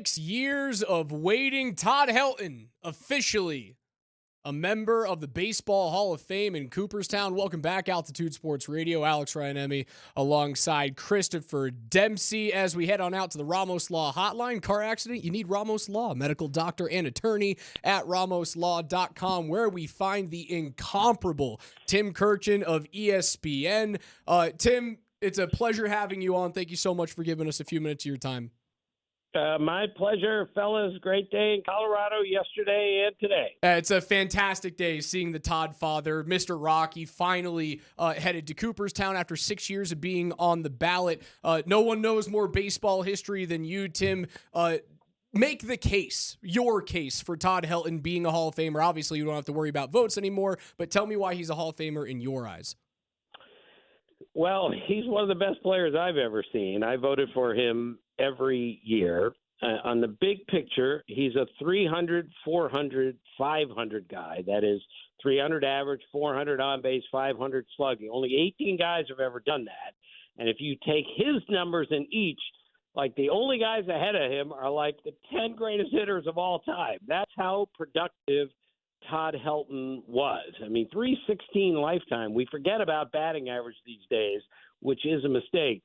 6 years of waiting. Todd Helton, officially a member of the Baseball Hall of Fame in Cooperstown. Welcome back, Altitude Sports Radio. Alex Ryan-Emy alongside Christopher Dempsey as we head on out to the Ramos Law Hotline. Car accident, you need Ramos Law, medical doctor and attorney at ramoslaw.com, where we find the incomparable Tim Kurkjian of ESPN. Tim, it's a pleasure having you on. Thank you so much for giving us a few minutes of your time. My pleasure, fellas. Great day in Colorado yesterday and today. It's a fantastic day seeing the Todd father, Mr. Rocky, finally headed to Cooperstown after 6 years of being on the ballot. No one knows more baseball history than you, Tim. Make the case, your case, for Todd Helton being a Hall of Famer. Obviously, you don't have to worry about votes anymore, but tell me why he's a Hall of Famer in your eyes. Well, he's one of the best players I've ever seen. I voted for him every year. On the big picture, he's a 300, 400, 500 guy. That is 300 average, 400 on base, 500 slugging. Only 18 guys have ever done that. And if you take his numbers in each, like the only guys ahead of him are like the 10 greatest hitters of all time. That's how productive Todd Helton was. I mean, 316 lifetime. We forget about batting average these days, which is a mistake.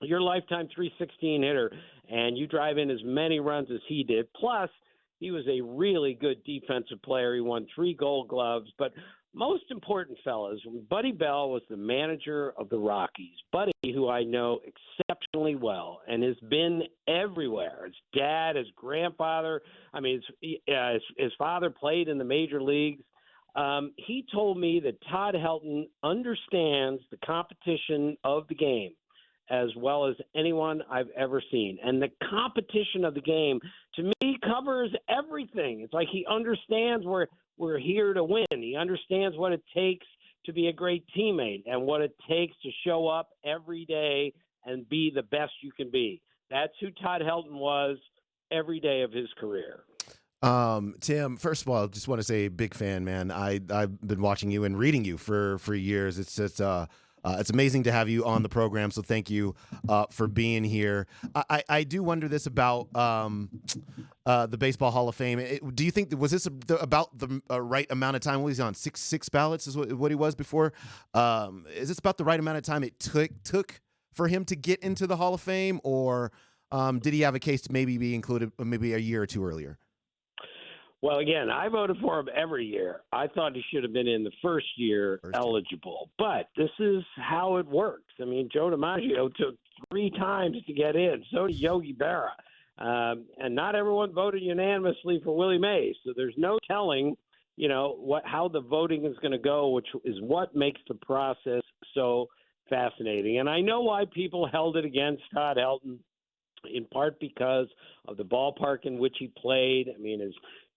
Your lifetime 316 hitter, and you drive in as many runs as he did. Plus, he was a really good defensive player. He won 3 Gold Gloves. But most important, fellas, Buddy Bell was the manager of the Rockies. Buddy, who I know exceptionally well and has been everywhere. His dad, his grandfather, his father played in the major leagues. He told me that Todd Helton understands the competition of the game as well as anyone I've ever seen. And the competition of the game, to me, covers everything. It's like he understands we're here to win. He understands what it takes to be a great teammate and what it takes to show up every day and be the best you can be. That's who Todd Helton was every day of his career. Tim, first of all, I just want to say big fan, man. I've been watching you and reading you for years. It's just it's amazing to have you on the program, so thank you for being here. I do wonder this about the Baseball Hall of Fame. Do you think was this about the right amount of time? What was he on? Six ballots is what he was before. Is this about the right amount of time it took for him to get into the Hall of Fame, or did he have a case to maybe be included maybe a year or two earlier? Well, again, I voted for him every year. I thought he should have been in the first year eligible. But this is how it works. I mean, Joe DiMaggio took 3 times to get in. So did Yogi Berra. And not everyone voted unanimously for Willie Mays. So there's no telling, how the voting is going to go, which is what makes the process so fascinating. And I know why people held it against Todd Helton, in part because of the ballpark in which he played. I mean,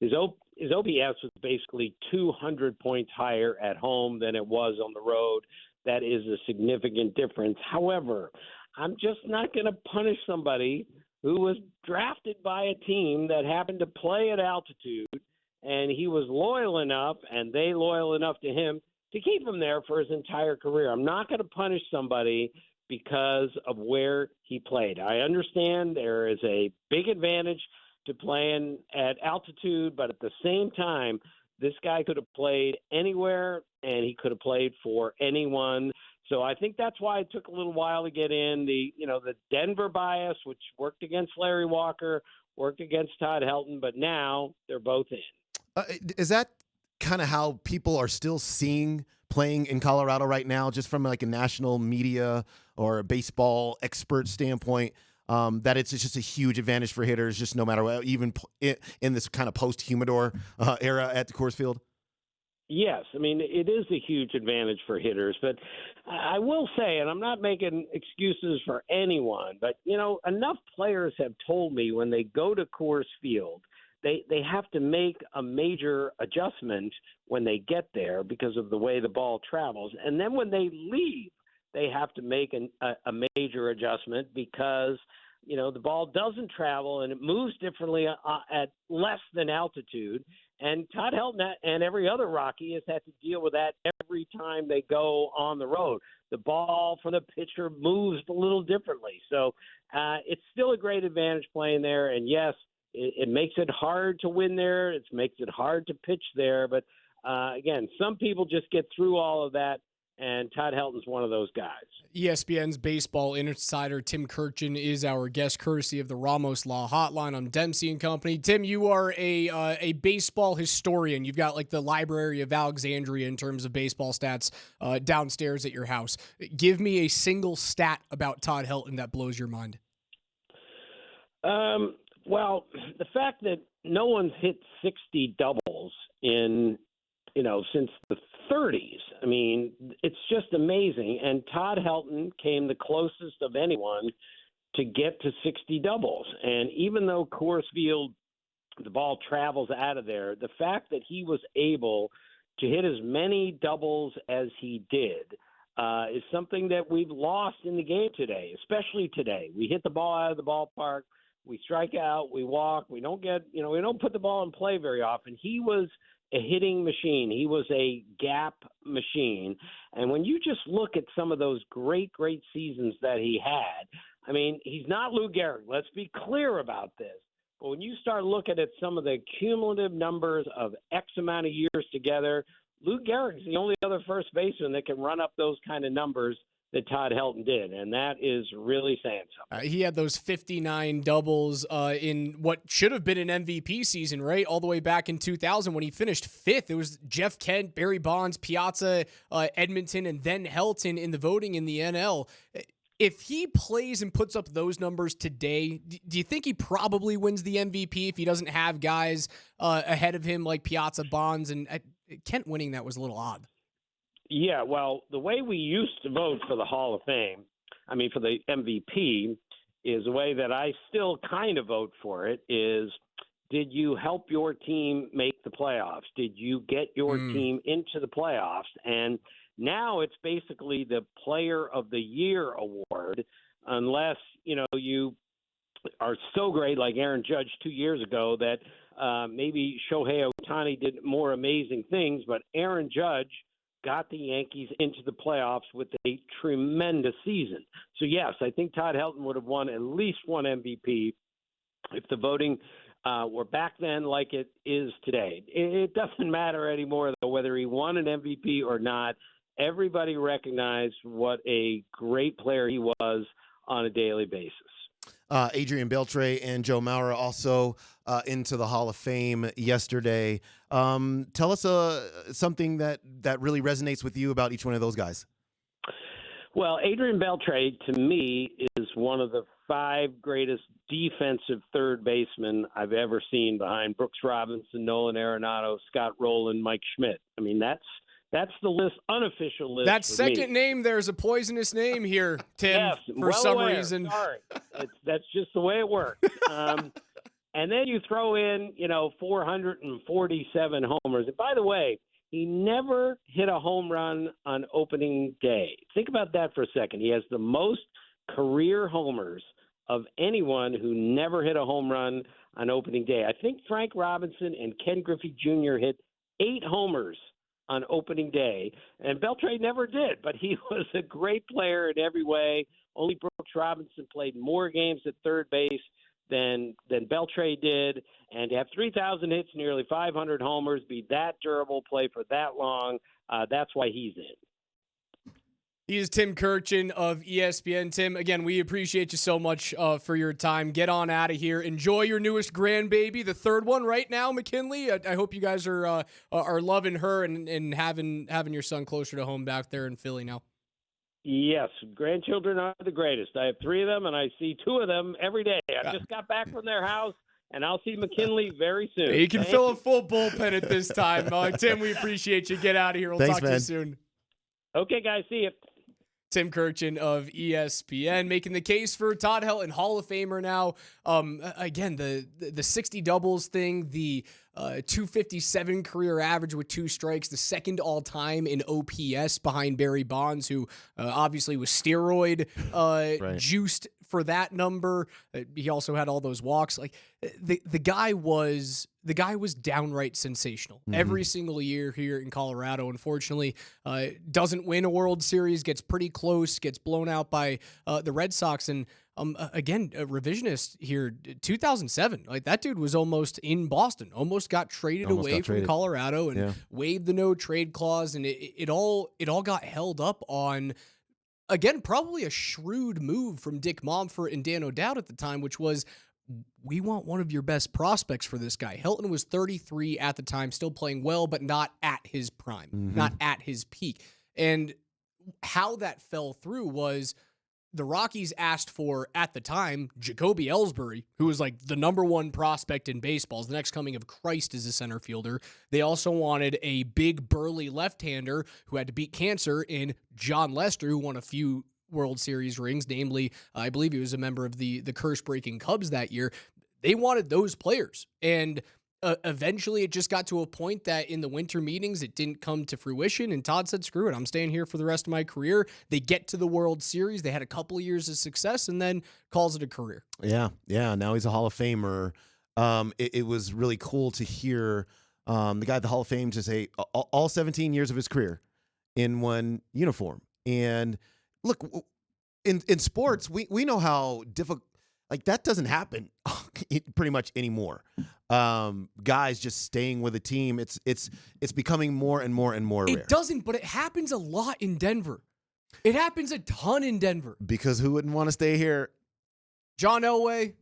his OPS was basically 200 points higher at home than it was on the road. That is a significant difference. However, I'm just not going to punish somebody who was drafted by a team that happened to play at altitude, and he was loyal enough, and they loyal enough to him, to keep him there for his entire career. I'm not going to punish somebody because of where he played. I understand there is a big advantage to playing at altitude, but at the same time, this guy could have played anywhere, and he could have played for anyone. So I think that's why it took a little while to get in. The Denver bias, which worked against Larry Walker, worked against Todd Helton, but now they're both in. Is that kind of how people are still seeing playing in Colorado right now, just from like a national media or a baseball expert standpoint? That it's just a huge advantage for hitters, just no matter what, even in this kind of post-Humidor era at the Coors Field? Yes. I mean, it is a huge advantage for hitters. But I will say, and I'm not making excuses for anyone, but, enough players have told me when they go to Coors Field, they have to make a major adjustment when they get there because of the way the ball travels. And then when they leave, they have to make a major adjustment because the ball doesn't travel and it moves differently at less than altitude. And Todd Helton and every other Rocky has had to deal with that every time they go on the road. The ball from the pitcher moves a little differently. So it's still a great advantage playing there. And, yes, it makes it hard to win there. It makes it hard to pitch there. But, again, some people just get through all of that. And Todd Helton's one of those guys. ESPN's baseball insider Tim Kurkjian is our guest, courtesy of the Ramos Law Hotline on Demps and Company. Tim, you are a baseball historian. You've got like the Library of Alexandria in terms of baseball stats downstairs at your house. Give me a single stat about Todd Helton that blows your mind. Well, the fact that no one's hit 60 doubles in since the 30s. I mean, it's just amazing. And Todd Helton came the closest of anyone to get to 60 doubles. And even though Coors Field, the ball travels out of there, the fact that he was able to hit as many doubles as he did is something that we've lost in the game today, especially today. We hit the ball out of the ballpark. We strike out. We walk. We don't put the ball in play very often. He was a hitting machine. He was a gap machine. And when you just look at some of those great seasons that he had, I mean, he's not Lou Gehrig. Let's be clear about this. But when you start looking at some of the cumulative numbers of X amount of years together, Lou Gehrig's the only other first baseman that can run up those kind of numbers that Todd Helton did, and that is really saying something. He had those 59 doubles in what should have been an MVP season, right? All the way back in 2000 when he finished fifth. It was Jeff Kent, Barry Bonds, Piazza, Edmonton, and then Helton in the voting in the NL. If he plays and puts up those numbers today, do you think he probably wins the MVP if he doesn't have guys ahead of him like Piazza, Bonds, and Kent winning that was a little odd? Yeah, well, the way we used to vote for the Hall of Fame, for the MVP, is the way that I still kind of vote for it is, did you help your team make the playoffs? Did you get your team into the playoffs? And now it's basically the Player of the Year award, unless, you are so great like Aaron Judge 2 years ago that maybe Shohei Ohtani did more amazing things, but Aaron Judge got the Yankees into the playoffs with a tremendous season. So, yes, I think Todd Helton would have won at least one MVP if the voting were back then like it is today. It doesn't matter anymore, though, whether he won an MVP or not. Everybody recognized what a great player he was on a daily basis. Adrian Beltre and Joe Mauer also into the Hall of Fame yesterday. Tell us something that really resonates with you about each one of those guys. Well, Adrian Beltre, to me, is one of the 5 greatest defensive third basemen I've ever seen behind Brooks Robinson, Nolan Arenado, Scott Rowland, Mike Schmidt. I mean, that's the list, unofficial list. That second name, there's a poisonous name here, Tim, yes, for some reason. Sorry. That's just the way it works. And then you throw in, 447 homers. And by the way, he never hit a home run on opening day. Think about that for a second. He has the most career homers of anyone who never hit a home run on opening day. I think Frank Robinson and Ken Griffey Jr. hit 8 homers on opening day, and Beltre never did, but he was a great player in every way. Only Brooks Robinson played more games at third base than Beltre did, and to have 3,000 hits, nearly 500 homers, be that durable, play for that long, that's why he's in. He is Tim Kurkjian of ESPN. Tim, again, we appreciate you so much for your time. Get on out of here. Enjoy your newest grandbaby, the third one right now, McKinley. I hope you guys are loving her and having your son closer to home back there in Philly now. Yes, grandchildren are the greatest. I have 3 of them, and I see 2 of them every day. I just got back from their house, and I'll see McKinley very soon. You can fill a full bullpen at this time. Tim, we appreciate you. Get out of here. We'll talk to you soon. Okay, guys. See you. Tim Kurkjian of ESPN making the case for Todd Helton, Hall of Famer now. Again, the 60 doubles thing, the 257 career average with 2 strikes, the second all time in OPS behind Barry Bonds, who obviously was steroid juiced for that number. He also had all those walks. Like the guy was downright sensational every single year here in Colorado. Unfortunately, doesn't win a World Series, gets pretty close, gets blown out by the Red Sox. And again, a revisionist here, 2007. Like that dude was almost in Boston, almost got traded from Colorado and waived the no trade clause, and it all got held up on. Again, probably a shrewd move from Dick Momfort and Dan O'Dowd at the time, which was, we want one of your best prospects for this guy. Helton was 33 at the time, still playing well, but not at his prime, not at his peak. And how that fell through was the Rockies asked for, at the time, Jacoby Ellsbury, who was like the number 1 prospect in baseball, the next coming of Christ as a center fielder. They also wanted a big, burly left-hander who had to beat cancer in John Lester, who won a few World Series rings, namely, I believe he was a member of the curse-breaking Cubs that year. They wanted those players, and eventually it just got to a point that in the winter meetings, it didn't come to fruition, and Todd said, screw it, I'm staying here for the rest of my career. They get to the World Series. They had a couple of years of success and then calls it a career. Yeah. Now he's a Hall of Famer. It was really cool to hear the guy at the Hall of Fame just say all 17 years of his career in one uniform. And look, in sports, we know how difficult, like that doesn't happen pretty much anymore. Guys just staying with a team, it's becoming more and more and more rare. It doesn't, but it happens a lot in Denver. It happens a ton in Denver. Because who wouldn't want to stay here? John Elway,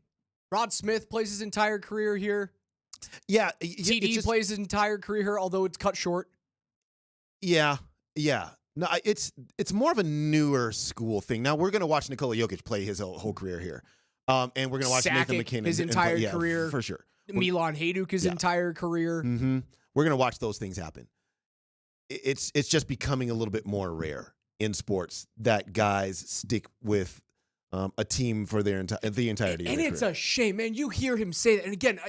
Rod Smith plays his entire career here. Yeah. TD plays his entire career here, although it's cut short. Yeah. No, it's more of a newer school thing. Now we're going to watch Nikola Jokic play his whole career here. And we're going to watch Nathan McKinnon. His entire career. For sure. Milan Hajduk, his entire career. Mm-hmm. We're going to watch those things happen. It's just becoming a little bit more rare in sports that guys stick with a team for the entirety of their career. And it's a shame, man. You hear him say that. And again,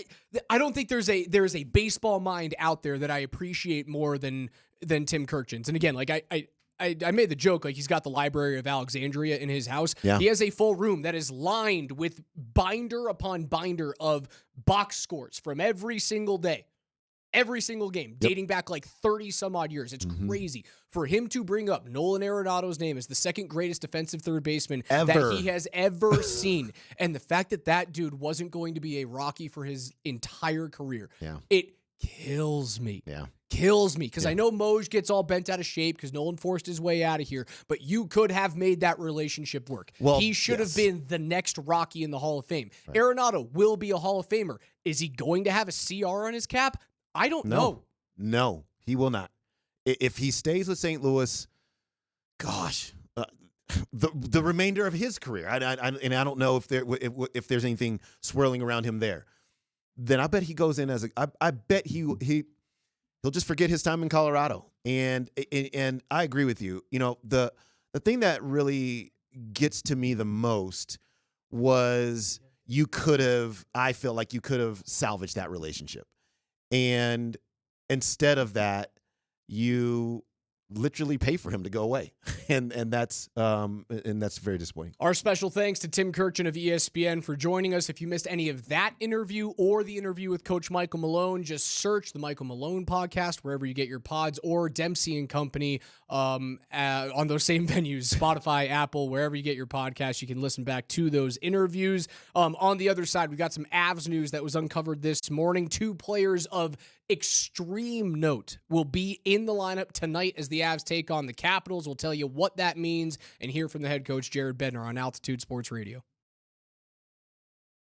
I don't think there's a baseball mind out there that I appreciate more than Tim Kurkjian's. And again, like I made the joke, like he's got the Library of Alexandria in his house. Yeah. He has a full room that is lined with binder upon binder of box scores from every single day, every single game, dating back like 30 some odd years. It's crazy for him to bring up Nolan Arenado's name as the second greatest defensive third baseman that he has ever seen. And the fact that dude wasn't going to be a Rocky for his entire career. Yeah. It kills me. Yeah. Kills me because I know Moj gets all bent out of shape because Nolan forced his way out of here, but you could have made that relationship work. Well, he should have been the next Rocky in the Hall of Fame. Right. Arenado will be a Hall of Famer. Is he going to have a CR on his cap? I don't know. No, he will not. If he stays with St. Louis, gosh, the remainder of his career, and I don't know if there's anything swirling around him there. Then I bet he goes in as I bet he'll just forget his time in Colorado. And I agree with you. You know, the thing that really gets to me the most was I feel like you could have salvaged that relationship. And instead of that, you literally pay for him to go away. And that's very disappointing. Our special thanks to Tim Kurkjian of ESPN for joining us. If you missed any of that interview or the interview with Coach Michael Malone, just search the Michael Malone podcast wherever you get your pods, or Dempsey and Company on those same venues, Spotify, Apple, wherever you get your podcast. You can listen back to those interviews. On the other side, we got some Avs news that was uncovered this morning. 2 players of extreme note will be in the lineup tonight as the Avs take on the Capitals. We'll tell you what that means and hear from the head coach, Jared Bednar, on Altitude Sports Radio.